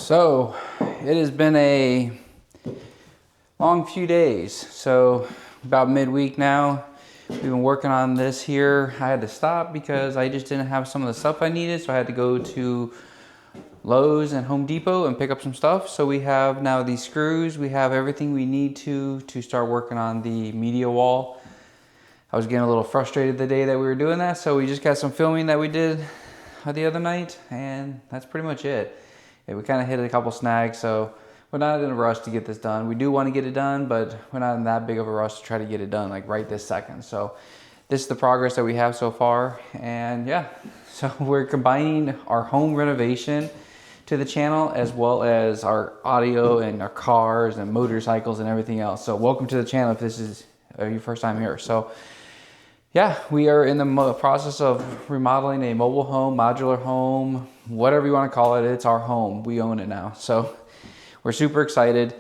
So it has been a long few days. So about midweek now, we've been working on this here. I had to stop because I just didn't have some of the stuff I needed. So I had to go to Lowe's and Home Depot and pick up some stuff. So we have now these screws. We have everything we need to start working on the media wall. I was getting a little frustrated the day that we were doing that. So we just got some filming that we did the other night, and that's pretty much it. We kind of hit a couple snags, so we're not in a rush to get this done. We do want to get it done, but we're not in that big of a rush to try to get it done like right this second. So this is the progress that we have so far, and yeah, so we're combining our home renovation to the channel as well as our audio and our cars and motorcycles and everything else. So welcome to the channel if this is your first time here. So yeah, we are in the process of remodeling a mobile home, modular home, whatever you want to call it. It's our home. We own it now. So we're super excited.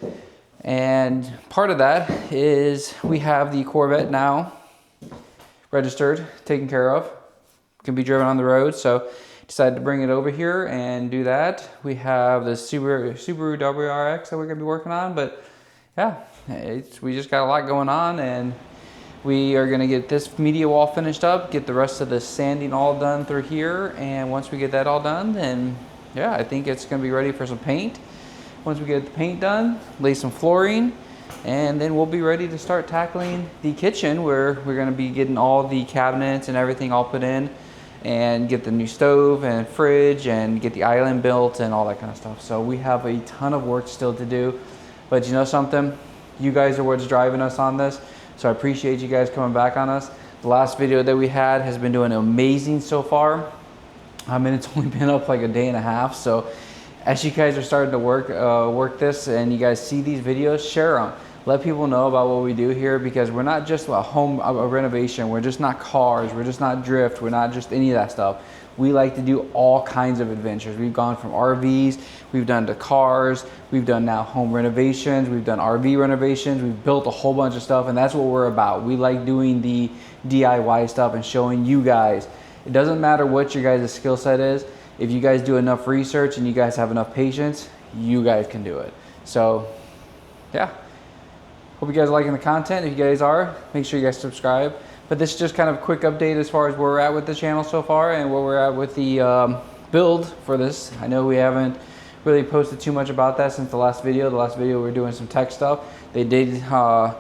And part of that is we have the Corvette now registered, taken care of, can be driven on the road. So decided to bring it over here and do that. We have the Subaru WRX that we're going to be working on. But yeah, we just got a lot going on, and we are going to get this media wall finished up, get the rest of the sanding all done through here, and once we get that all done, then yeah, I think it's going to be ready for some paint. Once we get the paint done, lay some flooring, and then we'll be ready to start tackling the kitchen, where we're going to be getting all the cabinets and everything all put in, and get the new stove and fridge and get the island built and all that kind of stuff. So we have a ton of work still to do, but you know something? You guys are what's driving us on this. So I appreciate you guys coming back on us. The last video that we had has been doing amazing so far. I mean, it's only been up like a day and a half. So as you guys are starting to work this and you guys see these videos, share them. Let people know about what we do here, because we're not just a renovation. We're just not cars. We're just not drift. We're not just any of that stuff. We like to do all kinds of adventures. We've gone from RVs, we've done to cars, we've done now home renovations, we've done RV renovations, we've built a whole bunch of stuff, and that's what we're about. We like doing the DIY stuff and showing you guys. It doesn't matter what your guys' skill set is. If you guys do enough research and you guys have enough patience, you guys can do it. So yeah, hope you guys are liking the content. If you guys are, make sure you guys subscribe. But this is just kind of a quick update as far as where we're at with the channel so far and where we're at with the build for this. I know we haven't really posted too much about that since the last video. The last video we were doing some tech stuff. They did have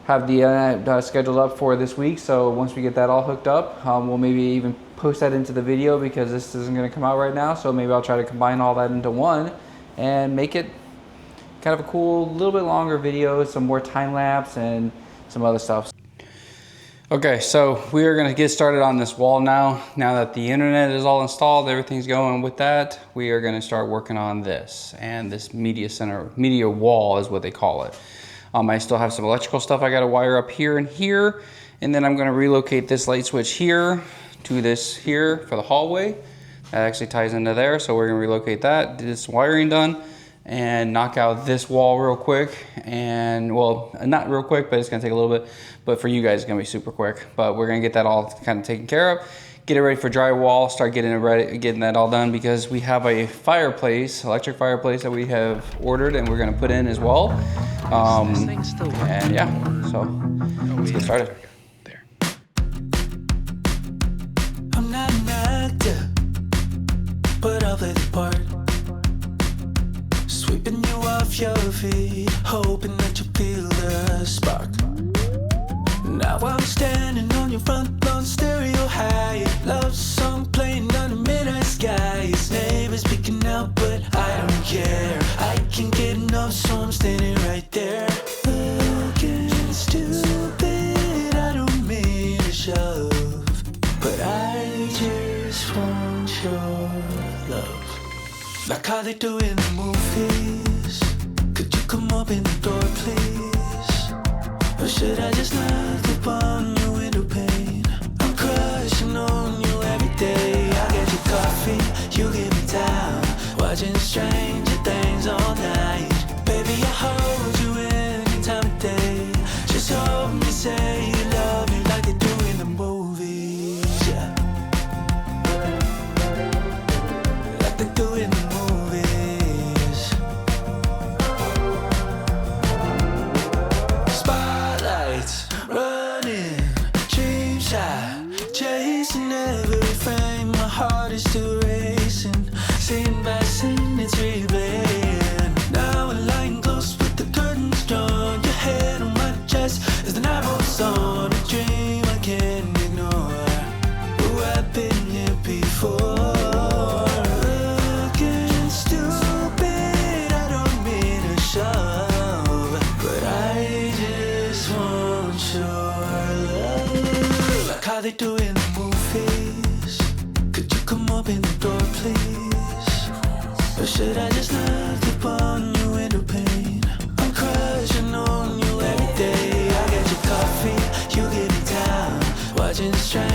the scheduled up for this week. So once we get that all hooked up, we'll maybe even post that into the video, because this isn't going to come out right now. So maybe I'll try to combine all that into one and make it kind of a cool, little bit longer video, some more time lapse and some other stuff. Okay, so we are going to get started on this wall now. Now that the internet is all installed, everything's going with that, we are going to start working on this. And this media wall is what they call it. I still have some electrical stuff I got to wire up here and here. And then I'm going to relocate this light switch here to this here for the hallway. That actually ties into there, so we're going to relocate that, get this wiring done, and knock out this wall real quick. And well, not real quick, but it's gonna take a little bit, but for you guys it's gonna be super quick. But we're gonna get that all kind of taken care of, get it ready for drywall, start getting it ready, getting that all done, because we have a fireplace, electric fireplace that we have ordered and we're gonna put in as well. And yeah, so let's get started. I'm not an actor, but I'll play the part. Sweeping you off your feet, hoping that you feel the spark. Now I'm standing on your front lawn, stereo high, love song playing under midnight skies. Neighbors speaking out, but I don't care. I can't get enough, so I'm standing right there. Looking stupid, I don't mean to shove, but I just want your love. Like how they do in the movies. Could you come up in the door, please? Or should I just knock upon your window pane? I'm crushing on you every day. I get you coffee, you get me down, watching Stranger Things all night. Baby, I hold you any time of day. Just hold me, say you love me like they do in the movies, yeah. Like they do in the movies. heart is still racing. Sitting by scene, it's replaying. Now we're lying close with the curtains drawn. Your head on my chest as the night rolls on. A dream I can't ignore. Oh, I've been here before. Looking stupid, I don't mean to shove, but I just want your love. Like how they do in the movies. Could you come open the door, please? Or should I just look upon your window pane? I'm crushing on you every day. I get your coffee, you get it down. Watching strange